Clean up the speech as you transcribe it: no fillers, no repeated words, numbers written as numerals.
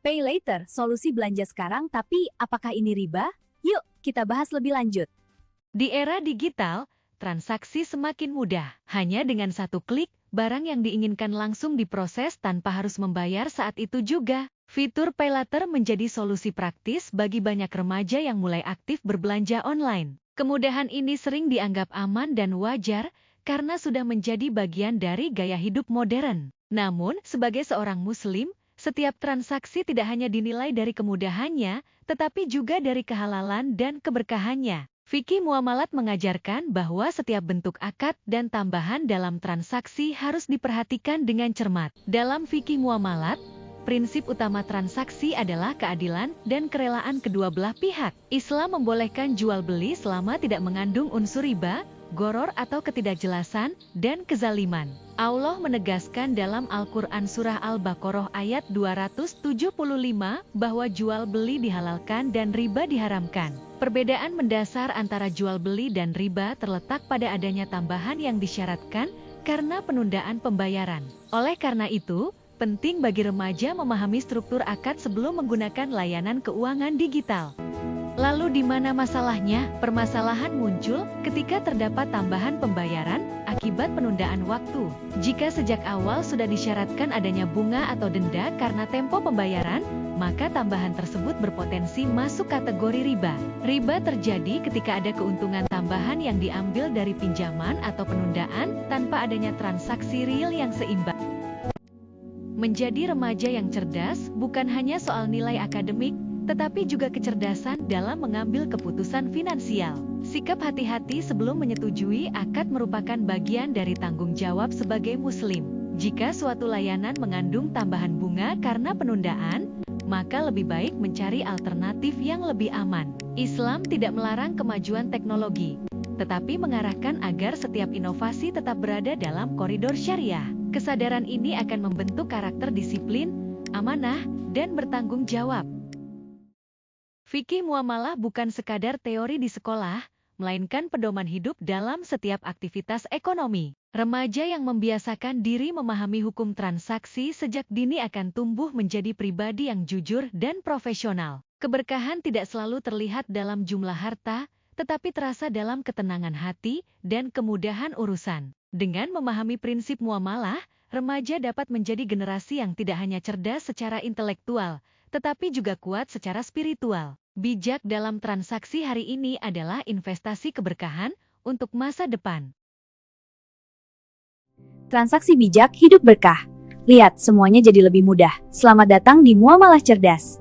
Pay later, solusi belanja sekarang, tapi apakah ini riba? Yuk, kita bahas lebih lanjut. Di era digital, transaksi semakin mudah. Hanya dengan satu klik, barang yang diinginkan langsung diproses tanpa harus membayar saat itu juga. Fitur Pay Later menjadi solusi praktis bagi banyak remaja yang mulai aktif berbelanja online. Kemudahan ini sering dianggap aman dan wajar karena sudah menjadi bagian dari gaya hidup modern. Namun, sebagai seorang Muslim, setiap transaksi tidak hanya dinilai dari kemudahannya, tetapi juga dari kehalalan dan keberkahannya. Fikih muamalat mengajarkan bahwa setiap bentuk akad dan tambahan dalam transaksi harus diperhatikan dengan cermat. Dalam fikih muamalat, prinsip utama transaksi adalah keadilan dan kerelaan kedua belah pihak. Islam membolehkan jual beli selama tidak mengandung unsur riba, goror atau ketidakjelasan, dan kezaliman. Allah menegaskan dalam Al-Quran Surah Al-Baqarah ayat 275 bahwa jual beli dihalalkan dan riba diharamkan. Perbedaan mendasar antara jual beli dan riba terletak pada adanya tambahan yang disyaratkan karena penundaan pembayaran. Oleh karena itu, penting bagi remaja memahami struktur akad sebelum menggunakan layanan keuangan digital. Lalu di mana masalahnya? Permasalahan muncul ketika terdapat tambahan pembayaran akibat penundaan waktu. Jika sejak awal sudah disyaratkan adanya bunga atau denda karena tempo pembayaran, maka tambahan tersebut berpotensi masuk kategori riba. Riba terjadi ketika ada keuntungan tambahan yang diambil dari pinjaman atau penundaan tanpa adanya transaksi real yang seimbang. Menjadi remaja yang cerdas bukan hanya soal nilai akademik, tetapi juga kecerdasan dalam mengambil keputusan finansial. Sikap hati-hati sebelum menyetujui akad merupakan bagian dari tanggung jawab sebagai Muslim. Jika suatu layanan mengandung tambahan bunga karena penundaan, maka lebih baik mencari alternatif yang lebih aman. Islam tidak melarang kemajuan teknologi, tetapi mengarahkan agar setiap inovasi tetap berada dalam koridor syariah. Kesadaran ini akan membentuk karakter disiplin, amanah, dan bertanggung jawab. Fikih muamalah bukan sekadar teori di sekolah, melainkan pedoman hidup dalam setiap aktivitas ekonomi. Remaja yang membiasakan diri memahami hukum transaksi sejak dini akan tumbuh menjadi pribadi yang jujur dan profesional. Keberkahan tidak selalu terlihat dalam jumlah harta, tetapi terasa dalam ketenangan hati dan kemudahan urusan. Dengan memahami prinsip muamalah, remaja dapat menjadi generasi yang tidak hanya cerdas secara intelektual, tetapi juga kuat secara spiritual. Bijak dalam transaksi hari ini adalah investasi keberkahan untuk masa depan. Transaksi bijak hidup berkah. Lihat, semuanya jadi lebih mudah. Selamat datang di Muamalah Cerdas.